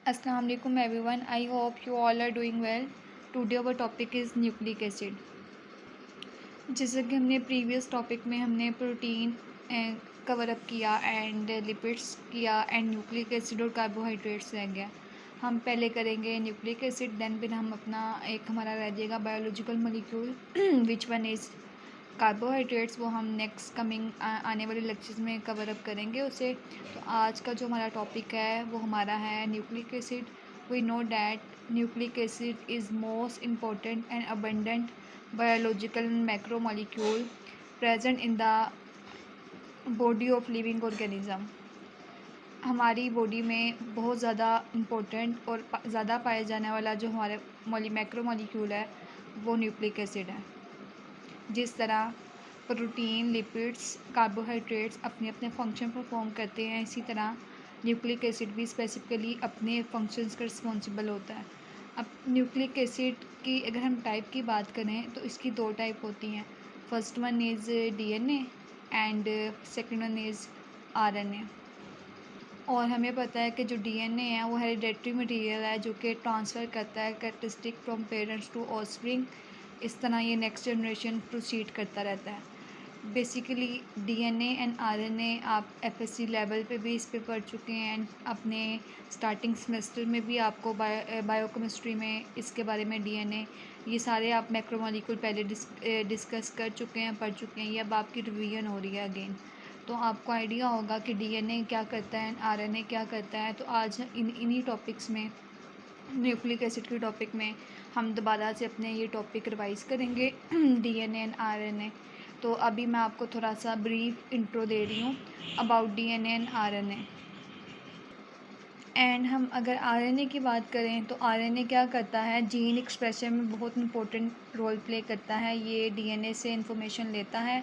Assalamu alaikum everyone. I hope you all are doing well. Today our topic is nucleic acid. जैसे कि हमने previous topic में हमने protein cover up किया and lipids किया and nucleic acid और carbohydrates रह गया। हम पहले करेंगे न्यूक्लिक एसिड, देन फिर हम अपना एक हमारा रह जाएगा biological molecule which one is carbohydrates, वो हम नेक्स्ट कमिंग आने वाले लेक्चर्स में कवर अप करेंगे उसे। तो आज का जो हमारा टॉपिक है वो हमारा है nucleic acid. We know that nucleic acid is most important and abundant biological macromolecule present in the body of living organism। हमारी बॉडी में बहुत ज़्यादा इम्पोर्टेंट और ज़्यादा पाया जाने वाला जो हमारे मैक्रोमोलिक्यूल है वो न्यूक्लिक एसिड है। जिस तरह प्रोटीन, लिपिड्स, कार्बोहाइड्रेट्स अपने अपने फंक्शन परफॉर्म करते हैं, इसी तरह न्यूक्लिक एसिड भी स्पेसिफिकली अपने फंक्शंस का रिस्पॉन्सिबल होता है। अब न्यूक्लिक एसिड की अगर हम टाइप की बात करें तो इसकी दो टाइप होती हैं। First one is DNA and second one is RNA. और हमें पता है कि जो डीएनए है वो हेरिडेटरी मटेरियल है जो कि ट्रांसफ़र करता है characteristic from parents to offspring. इस तरह ये नेक्स्ट जनरेशन प्रोसीड करता रहता है। बेसिकली डीएनए एंड आरएनए आप एफएससी लेवल पे भी इस पे पढ़ चुके हैं एंड अपने स्टार्टिंग सेमेस्टर में भी आपको बायोकेमिस्ट्री में इसके बारे में डीएनए ये सारे आप मैक्रोमोलिक्यूल पहले डिस्कस कर चुके हैं, पढ़ चुके हैं। ये अब आपकी रिवीजन हो रही है अगेन, तो आपको आइडिया होगा कि डीएनए क्या करता है, आरएनए क्या करता है। तो आज इन्हीं टॉपिक्स में, न्यूक्लिक एसिड के टॉपिक में हम दोबारा से अपने ये टॉपिक रिवाइज करेंगे डीएनए एंड आरएनए। तो अभी मैं आपको थोड़ा सा ब्रीफ इंट्रो दे रही हूँ about DNA and RNA. And हम अगर आरएनए की बात करें तो आरएनए क्या करता है, जीन एक्सप्रेशन में बहुत इंपॉर्टेंट रोल प्ले करता है। ये डीएनए से इंफॉर्मेशन लेता है,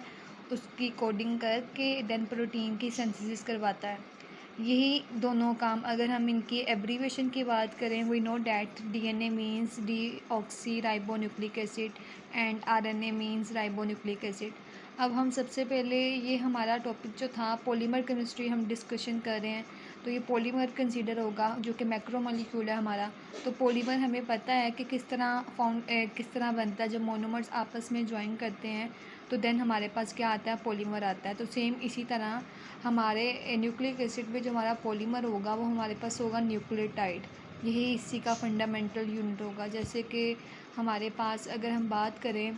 उसकी कोडिंग करके देन प्रोटीन की सिंथेसिस करवाता है। यही दोनों काम अगर हम इनकी एब्रीवेशन की बात करें, we know that DNA means deoxy ribonucleic acid and RNA means ribonucleic acid. अब हम सबसे पहले ये हमारा टॉपिक जो था पॉलीमर केमिस्ट्री हम डिस्कशन कर रहे हैं, तो ये पॉलीमर कंसीडर होगा जो कि मैक्रोमोलिक्यूल है हमारा। तो पॉलीमर हमें पता है कि किस तरह बनता है। जब मोनोमर्स आपस में ज्वाइन करते हैं तो देन हमारे पास क्या आता है, पॉलीमर आता है। तो सेम इसी तरह हमारे न्यूक्लिक एसिड में जो हमारा पॉलीमर होगा वो हमारे पास होगा न्यूक्लियोटाइड। यही इसी का फंडामेंटल यूनिट होगा। जैसे कि हमारे पास अगर हम बात करें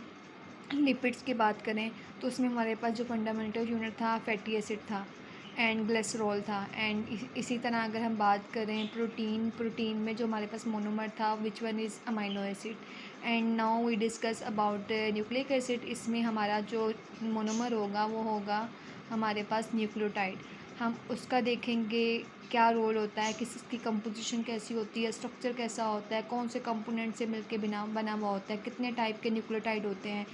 लिपिड्स की बात करें तो उसमें हमारे पास जो फंडामेंटल यूनिट था फैटी एसिड था एंड ग्लिसरॉल था। एंड इसी तरह अगर हम बात करें प्रोटीन में जो हमारे पास मोनोमर था which one is amino acid. And now we discuss about nucleic acid. इसमें हमारा जो मोनोमर होगा वो होगा हमारे पास न्यूक्लियोटाइड। हम उसका देखेंगे क्या रोल होता है, किसकी कंपोजिशन कैसी होती है, स्ट्रक्चर कैसा होता है, कौन से कंपोनेंट से मिलके बना हुआ होता है, कितने टाइप के न्यूक्लियोटाइड होते हैं।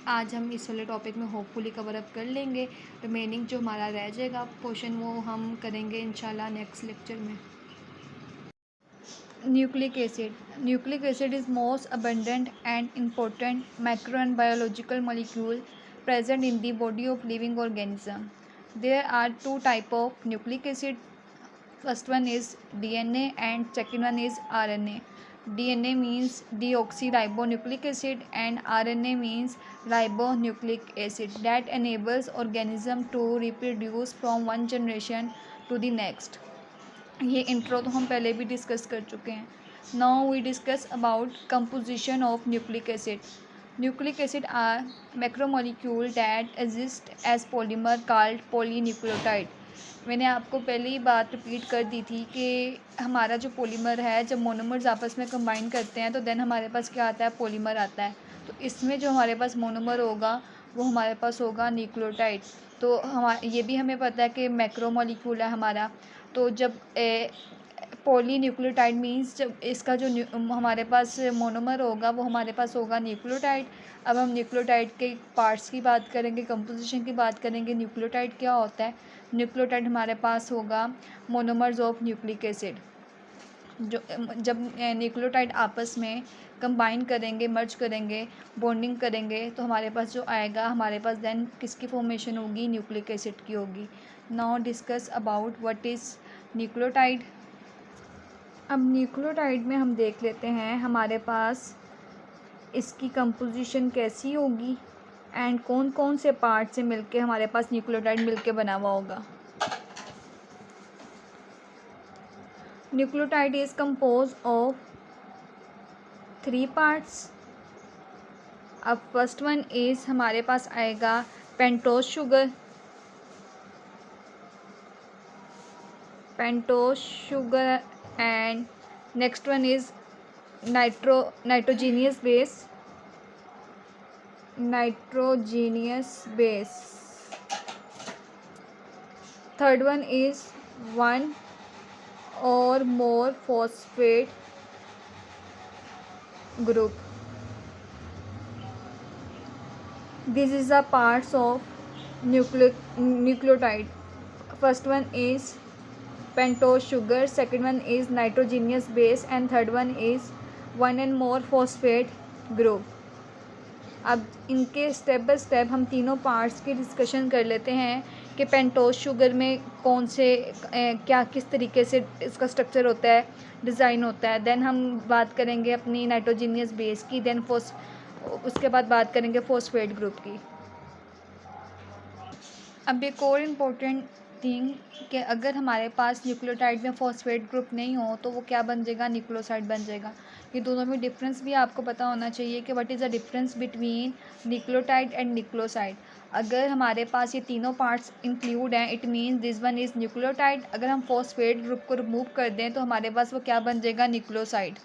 आज हम इस वाले टॉपिक में होपफुली कवर अप कर लेंगे। रिमेनिंग जो हमारा रह जाएगा पोर्शन वो हम करेंगे इंशाल्लाह नेक्स्ट लेक्चर में। Nucleic acid is most abundant and important macro and biological molecule present in the body of living organism. There are two type of nucleic acid. First one is DNA and second one is RNA. DNA means deoxyribonucleic acid and RNA means ribonucleic acid that enables organism to reproduce from one generation to the next. ये intro तो हम पहले भी discuss कर चुके हैं। Now we discuss about composition of nucleic acid. Nucleic acid are macromolecule that exist as polymer called polynucleotide. मैंने आपको पहले ही बात रिपीट कर दी थी कि हमारा जो पॉलीमर है, जब मोनोमर्स आपस में कंबाइन करते हैं तो देन हमारे पास क्या आता है, पॉलीमर आता है। तो इसमें जो हमारे पास मोनोमर होगा वो हमारे पास होगा न्यूक्लियोटाइड। तो ये भी हमें पता है कि मैक्रोमोलिक्यूल है हमारा। तो जब पॉलीन्यूक्लियोटाइड मीन्स जब इसका जो हमारे पास मोनोमर होगा वो हमारे पास होगा न्यूक्लियोटाइड। अब हम न्यूक्लियोटाइड के पार्ट्स की बात करेंगे, कंपोजिशन की बात करेंगे। न्यूक्लियोटाइड क्या होता है, न्यूक्लियोटाइड हमारे पास होगा मोनोमर्स ऑफ न्यूक्लिक एसिड। जो जब न्यूक्लियोटाइड आपस में कंबाइन करेंगे, मर्ज करेंगे, बॉन्डिंग करेंगे तो हमारे पास जो आएगा, हमारे पास देन किसकी फॉर्मेशन होगी, न्यूक्लिक एसिड की होगी। Now discuss about what is nucleotide. अब न्यूक्लियोटाइड में हम देख लेते हैं हमारे पास इसकी कंपोजिशन कैसी होगी एंड कौन कौन से पार्ट से मिलके हमारे पास न्यूक्लियोटाइड मिलके बना हुआ होगा। Nucleotide is compose of 3 parts. अब फर्स्ट वन इज हमारे पास आएगा pentose sugar. And next one is nitrogenous base. Third one is 1 or more phosphate group. This is the parts of nucleotide. First one is pentose sugar, second one is nitrogenous base, and third one is 1 and more phosphate group. अब इनके step by step हम तीनों parts की discussion कर लेते हैं कि pentose sugar में कौन से क्या किस तरीके से इसका स्ट्रक्चर होता है, डिज़ाइन होता है। देन हम बात करेंगे अपनी नाइट्रोजीनियस बेस की, देन उसके बाद बात करेंगे फॉस्फेट ग्रुप की। अब एक और इम्पोर्टेंट थिंग कि अगर हमारे पास न्यूक्लियोटाइड में फॉस्फेट ग्रुप नहीं हो तो वो क्या बन जाएगा, न्यूक्लियोसाइड बन जाएगा। ये दोनों में डिफरेंस भी आपको पता होना चाहिए कि what is the difference between nucleotide and nucleoside. अगर हमारे पास ये तीनों पार्ट्स इंक्लूड हैं it means this one is nucleotide. अगर हम फॉस्फेट ग्रुप को रिमूव कर दें तो हमारे पास वो क्या बन जाएगा, न्यूक्लियोसाइड।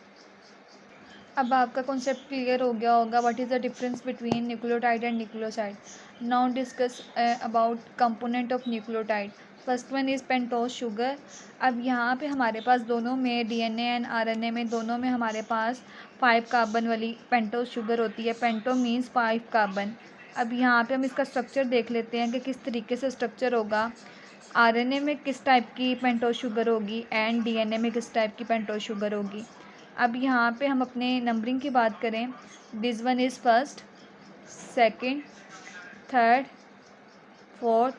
अब आपका कॉन्सेप्ट क्लियर हो गया होगा what is the difference between nucleotide and nucleoside. Now discuss about component of nucleotide. First one is pentose sugar. अब यहाँ पे हमारे पास दोनों में डीएनए एंड आरएनए में दोनों में हमारे पास 5 कार्बन वाली पेंटोज शुगर होती है। पेंटो मीन्स 5 कार्बन। अब यहाँ पे हम इसका स्ट्रक्चर देख लेते हैं कि किस तरीके से स्ट्रक्चर होगा। आरएनए में किस टाइप की पेंटोज शुगर होगी एंड डीएनए में किस टाइप की पेंटोज शुगर होगी। अब यहाँ पे हम अपने नंबरिंग की बात करें, this one is first, second, third, fourth,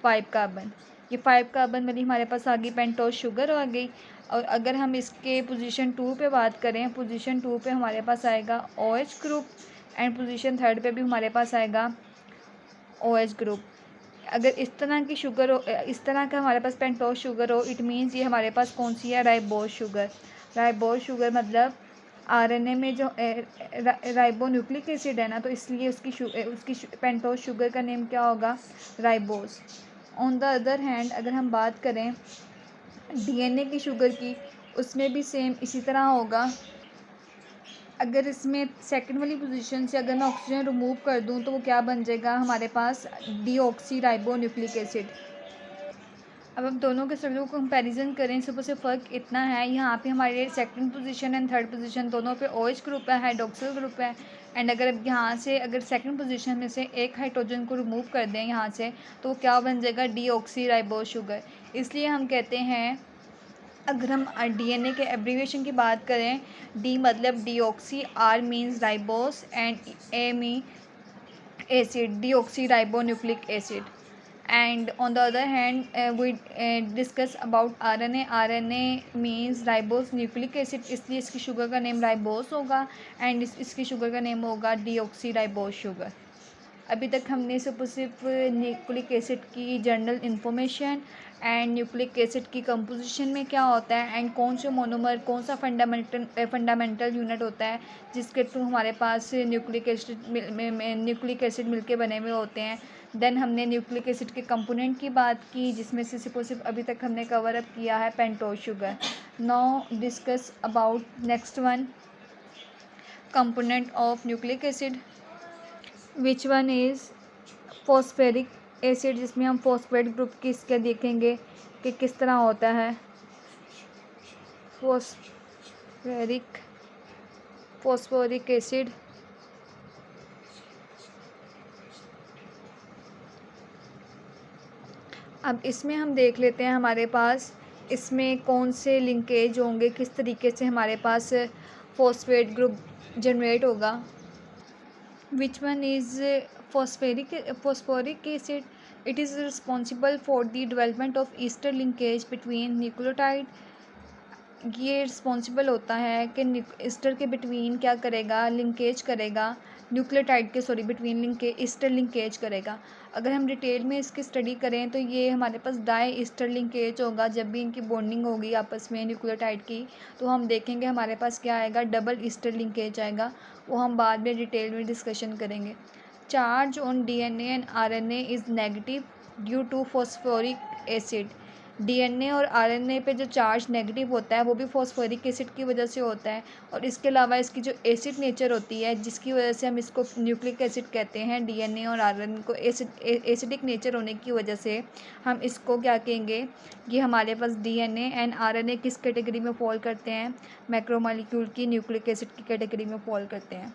5 carbon. ये 5 कार्बन वाली हमारे पास आ गई पेंटोज शुगर आ गई। और अगर हम इसके पोजीशन 2 पे बात करें, पोजीशन 2 पे हमारे पास आएगा OH ग्रुप एंड पोजीशन 3 पे भी हमारे पास आएगा OH ग्रुप। अगर इस तरह की शुगर हो, इस तरह का हमारे पास पेंटोज शुगर हो इट मीन्स ये हमारे पास कौन सी है, राइबोज शुगर। राइबोज शुगर मतलब आरएनए में जो राइबो न्यूक्लिक एसिड है ना, तो इसलिए उसकी पेंटोज शुगर का नेम क्या होगा, ribose. On the other hand अगर हम बात करें डीएनए की शुगर की, उसमें भी सेम इसी तरह होगा। अगर इसमें सेकंड वाली पोजीशन से अगर मैं ऑक्सीजन रिमूव कर दूं तो वो क्या बन जाएगा हमारे पास, डीऑक्सी राइबो न्यूक्लिक एसिड। अब हम दोनों के स्ट्रक्चर को कंपैरिजन करें, सुबह से फ़र्क इतना है, यहाँ पे हमारे second position and third position दोनों पे OH ग्रुप है, हाइड्रोक्सिल ग्रुप है। एंड अगर अब यहाँ से अगर सेकंड पोजीशन में से एक हाइड्रोजन को रिमूव कर दें यहाँ से तो क्या बन जाएगा, डीऑक्सी राइबोज शुगर। इसलिए हम कहते हैं अगर हम डीएनए के एब्रीविएशन की बात करें, डी मतलब deoxy, R means ribose and A mean acid, deoxy ribo nucleic acid. And on the other hand we discuss about RNA. RNA means ribose nucleic acid, इसलिए इसकी शुगर का नेम राइबोस होगा and इसकी sugar का name होगा deoxy ribose sugar. अभी तक हमने सिर्फ न्यूक्लिक एसिड की general information and nucleic acid की कंपोजिशन में क्या होता है एंड कौन से मोनोमर, कौन सा फंडामेंटल यूनिट होता है जिसके थ्रू हमारे पास न्यूक्लिक एसिड मिलके बने हुए होते हैं। देन हमने न्यूक्लिक एसिड के कंपोनेंट की बात की जिसमें से सिर्फ अभी तक हमने कवर अप किया है pentose sugar. Now discuss about next one, component of nucleic acid which one is phosphoric acid, जिसमें हम फॉस्फेट ग्रुप की इसके देखेंगे कि किस तरह होता है। फॉस्फोरिक एसिड अब इसमें हम देख लेते हैं हमारे पास इसमें कौन से लिंकेज होंगे, किस तरीके से हमारे पास फॉस्फेट ग्रुप जनरेट होगा। विच one is phosphoric acid? It is responsible for the development of ester linkage between nucleotide ये रिस्पॉन्सिबल होता है कि ईस्टर के बिटवीन क्या करेगा, लिंकेज करेगा, न्यूक्लियोटाइड के बिटवीन ईस्टर लिंकेज करेगा। अगर हम डिटेल में इसकी स्टडी करें तो ये हमारे पास डाई ईस्टर लिंकेज होगा। जब भी इनकी बॉन्डिंग होगी आपस में न्यूक्लियोटाइड की, तो हम देखेंगे हमारे पास क्या आएगा, डबल ईस्टर लिंकेज आएगा। वो हम बाद में डिटेल में डिस्कशन करेंगे। Charge on DNA and RNA is negative due to phosphoric acid. DNA और आरएनए पे जो चार्ज नेगेटिव होता है वो भी फॉस्फोरिक एसिड की वजह से होता है। और इसके अलावा इसकी जो एसिड नेचर होती है, जिसकी वजह से हम इसको न्यूक्लिक एसिड कहते हैं, डीएनए और आरएनए को एसिडिक नेचर होने की वजह से हम इसको क्या कहेंगे, ये हमारे पास डीएनए एंड आरएनए किस कैटेगरी में फॉल करते हैं, मैक्रोमोलिक्यूल की न्यूक्लिक एसिड की कैटेगरी में फॉल करते हैं।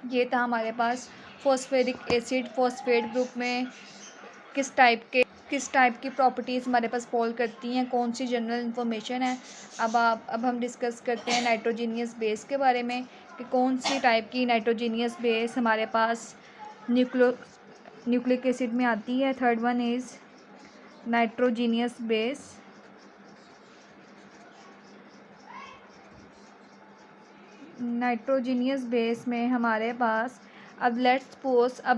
ये था हमारे पास फॉस्फेरिक एसिड फॉस्फेट ग्रुप में किस टाइप की प्रॉपर्टीज़ हमारे पास फॉल करती हैं, कौन सी जनरल इन्फॉर्मेशन है। अब हम डिस्कस करते हैं नाइट्रोजीनियस बेस के बारे में कि कौन सी टाइप की नाइट्रोजीनियस बेस हमारे पास न्यूक्लिक एसिड में आती है। Third one is nitrogenous base. Nitrogenous base में हमारे पास अब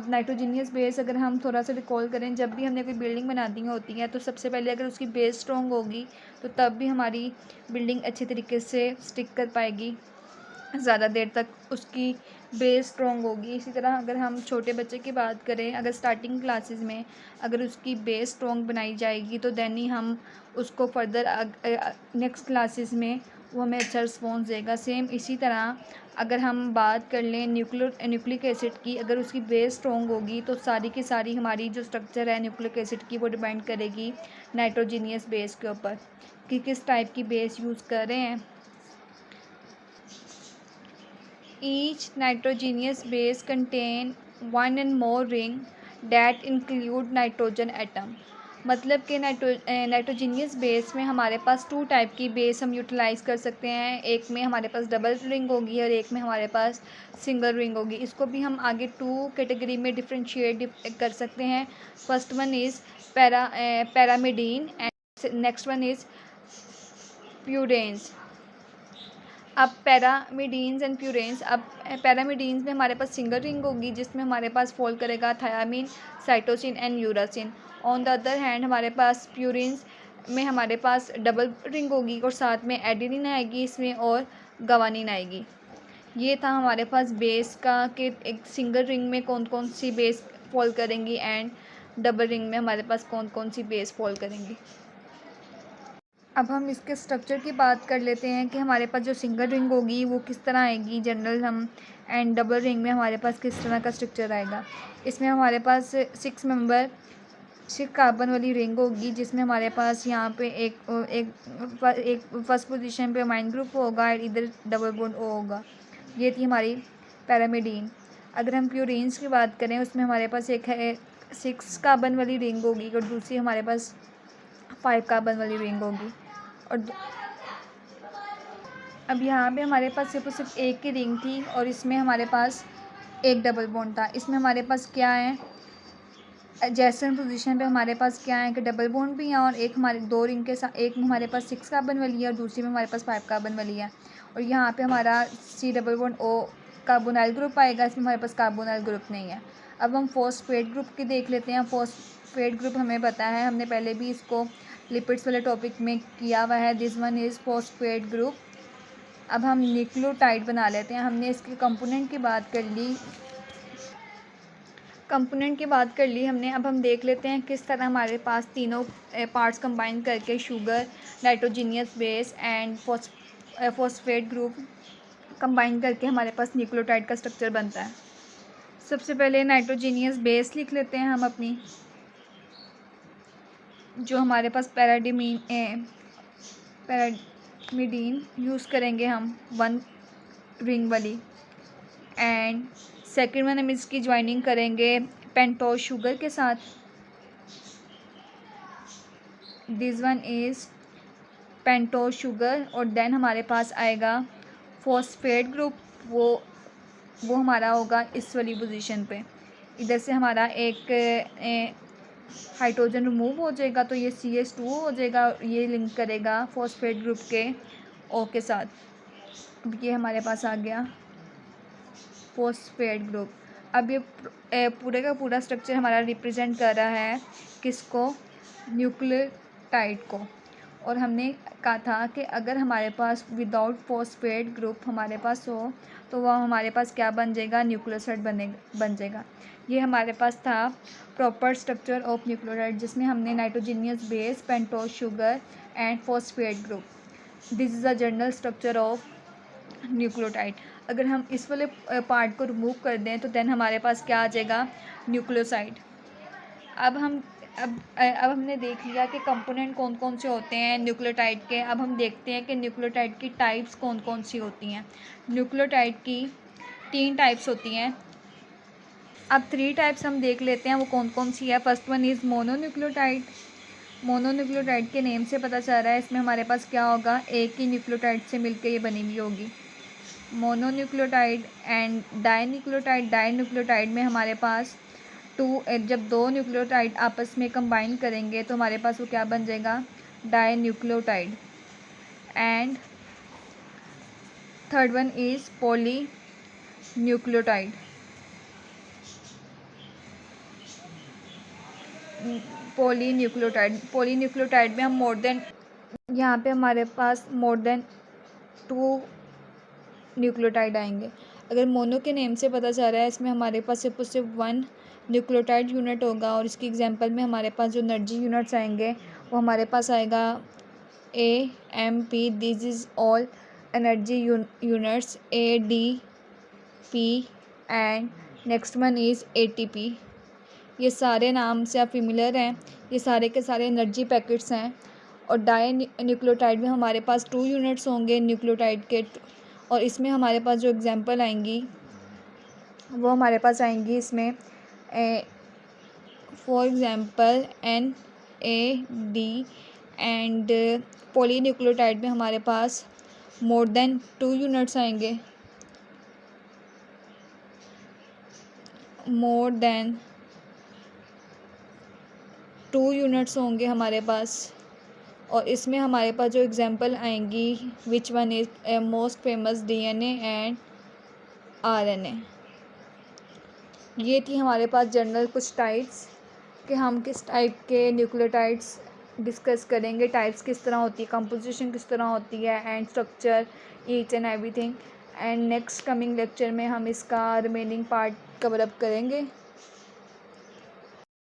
नाइट्रोजीनियस बेस अगर हम थोड़ा सा रिकॉल करें, जब भी हमने कोई बिल्डिंग बनानी होती है तो सबसे पहले अगर उसकी बेस स्ट्रॉन्ग होगी तो तब भी हमारी बिल्डिंग अच्छे तरीके से स्टिक कर पाएगी, ज़्यादा देर तक उसकी बेस स्ट्रॉन्ग होगी। इसी तरह अगर हम छोटे बच्चे की बात करें, अगर स्टार्टिंग क्लासेस में अगर उसकी बेस स्ट्रॉन्ग बनाई जाएगी तो देन ही हम उसको फर्दर नेक्स्ट क्लासेस में वो हमें अच्छा रिस्पॉन्स देगा। सेम इसी तरह अगर हम बात कर लें न्यूक्लिक एसिड की, अगर उसकी बेस स्ट्रॉन्ग होगी तो सारी की सारी हमारी जो स्ट्रक्चर है न्यूक्लिक एसिड की वो डिपेंड करेगी नाइट्रोजीनियस बेस के ऊपर कि किस टाइप की बेस यूज़ कर रहे हैं। Each nitrogenous base contain one and more ring that include nitrogen atom। मतलब कि नाइट्रोजीनियस बेस में हमारे पास 2 टाइप की बेस हम यूटिलाइज़ कर सकते हैं। एक में हमारे पास डबल रिंग होगी और एक में हमारे पास सिंगल रिंग होगी। इसको भी हम आगे 2 कैटेगरी में डिफ्रेंशिएट कर सकते हैं। First one is pyrimidine and next one is purines. अब पैरामिडीन्स एंड प्यूरेंस, अब पैरामिडीन्स में हमारे पास सिंगल रिंग होगी जिसमें हमारे पास फॉल करेगा thymine, cytosine and uracil. On the other hand हमारे पास प्यूरिन्स में हमारे पास डबल रिंग होगी और साथ में एडेनिन आएगी इसमें और गवानीन आएगी। ये था हमारे पास बेस का कि एक सिंगल रिंग में कौन कौन सी बेस फॉल करेंगी एंड डबल रिंग में हमारे पास कौन कौन सी बेस फॉल करेंगी। अब हम इसके स्ट्रक्चर की बात कर लेते हैं कि हमारे पास जो सिंगल रिंग होगी वो किस तरह आएगी जनरल हम, एंड डबल रिंग में हमारे पास किस तरह का स्ट्रक्चर आएगा। इसमें हमारे पास 6 कार्बन वाली रिंग होगी जिसमें हमारे पास यहाँ पे एक फर्स्ट पोजीशन पे अमाइन ग्रुप होगा और इधर डबल बॉन्ड ओ होगा। ये थी हमारी पैरामिडीन। अगर हम प्यूरिन्स की बात करें उसमें हमारे पास एक है 6 कार्बन वाली रिंग होगी और दूसरी हमारे पास 5 कार्बन वाली रिंग होगी। और अब यहाँ पे हमारे पास सिर्फ एक की रिंग थी और इसमें हमारे पास एक डबल बॉन्ड था। इसमें हमारे पास क्या है, एडजेसेंट पोजीशन पे हमारे पास क्या है कि डबल बॉन्ड भी है और एक हमारे 2 रिंग के साथ, एक में हमारे पास 6 कार्बन वाली है और दूसरी में हमारे पास 5 कार्बन वाली है। और यहाँ पे हमारा C double bond O carbonyl group आएगा, इसमें हमारे पास कार्बोनाइल ग्रुप नहीं है। अब हम फॉस्फेट ग्रुप की देख लेते हैं। फॉस्फेट ग्रुप हमें पता है, हमने पहले भी इसको लिपिड्स वाले टॉपिक में किया हुआ है। This one is phosphate group. अब हम न्यूक्लियोटाइड बना लेते हैं। हमने इसके कंपोनेंट की बात कर ली हमने। अब हम देख लेते हैं किस तरह हमारे पास तीनों पार्ट्स कंबाइन करके sugar, nitrogenous base and phosphate group combine करके हमारे पास न्यूक्लियोटाइड का स्ट्रक्चर बनता है। सबसे पहले नाइट्रोजीनियस बेस लिख लेते हैं हम अपनी, जो हमारे पास पैरामिडीन यूज़ करेंगे हम 1 रिंग वाली। एंड सेकेंड वन हम इसकी ज्वाइनिंग करेंगे पेंटोज शुगर के साथ। This one is pentose sugar. और देन हमारे पास आएगा फॉस्फेट ग्रुप, वो हमारा होगा इस वाली पोजीशन पे। इधर से हमारा एक हाइड्रोजन रिमूव हो जाएगा तो ये CH2 हो जाएगा। ये लिंक करेगा फॉस्फेट ग्रुप के ओ के साथ। अब ये हमारे पास आ गया फॉस्फेट ग्रुप। अब ये पूरे का पूरा स्ट्रक्चर हमारा रिप्रेजेंट कर रहा है किसको, न्यूक्लियोटाइड को। और हमने कहा था कि अगर हमारे पास विदाउट फॉस्फेट ग्रुप हमारे पास हो तो वह हमारे पास क्या बन जाएगा, न्यूक्लियोसाइड बन जाएगा। ये हमारे पास था प्रॉपर स्ट्रक्चर ऑफ न्यूक्लियोटाइड, जिसमें हमने nitrogenous base, pentose sugar and phosphate group. This is the general structure of nucleotide. अगर हम इस वाले पार्ट को रिमूव कर दें तो देन हमारे पास क्या आ जाएगा, न्यूक्लियोसाइड। अब हमने देख लिया कि कंपोनेंट कौन कौन से होते हैं न्यूक्लियोटाइड के। अब हम देखते हैं कि न्यूक्लियोटाइड की टाइप्स कौन कौन सी होती हैं। न्यूक्लियोटाइड की 3 टाइप्स होती हैं। अब 3 टाइप्स हम देख लेते हैं वो कौन कौन सी है। First one is mononucleotide. Mononucleotide के नेम से पता चल रहा है इसमें हमारे पास क्या होगा, एक ही न्यूक्लियोटाइड से मिलकर ये बनी हुई होगी, मोनोन्यूक्लियोटाइड। एंड डाइन्यूक्लियोटाइड, डाइन्यूक्लियोटाइड में हमारे पास जब 2 न्यूक्लियोटाइड आपस में कंबाइन करेंगे तो हमारे पास वो क्या बन जाएगा, dinucleotide. And third one is polynucleotide. Polynucleotide में हम यहाँ पे हमारे पास मोर देन 2 न्यूक्लियोटाइड आएंगे। अगर मोनो के नेम से पता चल रहा है इसमें हमारे पास सिर्फ और सिर्फ 1 न्यूक्लियोटाइड यूनिट होगा। और इसकी एग्जांपल में हमारे पास जो एनर्जी यूनिट्स आएंगे वो हमारे पास आएगा AMP। This is all energy units, ADP and next one is ATP। ये सारे नाम से आप फेमिलियर हैं, ये सारे के सारे एनर्जी पैकेट्स हैं। और डाई न्यूक्लियोटाइड में हमारे पास 2 यूनिट्स होंगे न्यूक्लियोटाइड के। और इसमें हमारे पास जो एग्जांपल आएंगी वो हमारे पास आएंगी इसमें for example NAD। And polynucleotide में हमारे पास मोर देन 2 यूनिट्स आएंगे, मोर देन 2 यूनिट्स होंगे हमारे पास। और इसमें हमारे पास जो एग्जांपल आएंगी, विच one is most famous, DNA and RNA। ये थी हमारे पास जनरल कुछ टाइप्स कि हम किस टाइप के न्यूक्लियोटाइड्स डिस्कस करेंगे, टाइप्स किस तरह होती है, कंपोजिशन किस तरह होती है and structure each and everything. And next coming lecture में हम इसका रिमेनिंग पार्ट कवर अप करेंगे।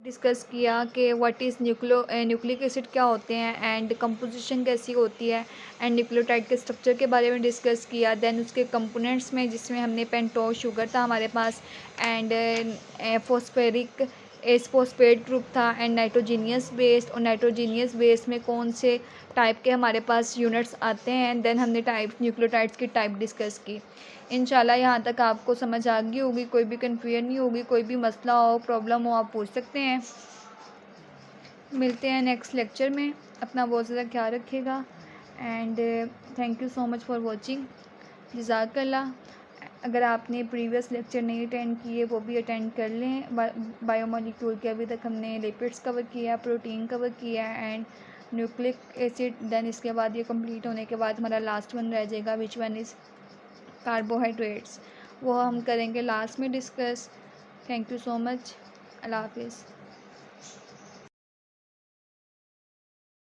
डिस्कस किया कि व्हाट इज़ न्यूक्लिक एसिड क्या होते हैं एंड कंपोजिशन कैसी होती है एंड न्यूक्लियोटाइड के स्ट्रक्चर के बारे में डिस्कस किया। देन उसके कंपोनेंट्स में जिसमें हमने पेंटोज शुगर था हमारे पास एंड फॉस्फेट ग्रुप था एंड नाइट्रोजीनियस बेस। और नाइट्रोजीनियस बेस में कौन से टाइप के हमारे पास यूनिट्स आते हैं। देन हमने न्यूक्लियोटाइड्स की टाइप डिस्कस की। इंशाल्लाह यहाँ तक आपको समझ आ गई होगी, कोई भी कन्फ्यूजन नहीं होगी, कोई भी मसला हो, प्रॉब्लम हो, आप पूछ सकते हैं। मिलते हैं नेक्स्ट लेक्चर में। अपना बहुत ज़्यादा ख्याल रखिएगा and thank you so much for watching. जज़ाकल्लाह। अगर आपने प्रीवियस लेक्चर नहीं अटेंड किए वो भी अटेंड कर लें। बायोमोलिक्यूल के अभी तक हमने लिपिड्स कवर किया, प्रोटीन कवर किया एंड न्यूक्लिक एसिड। देन इसके बाद ये कंप्लीट होने के बाद हमारा लास्ट वन रह जाएगा, विच वन इज़ कार्बोहाइड्रेट्स। वो हम करेंगे लास्ट में discuss. Thank you so much. Allah हाफिज़।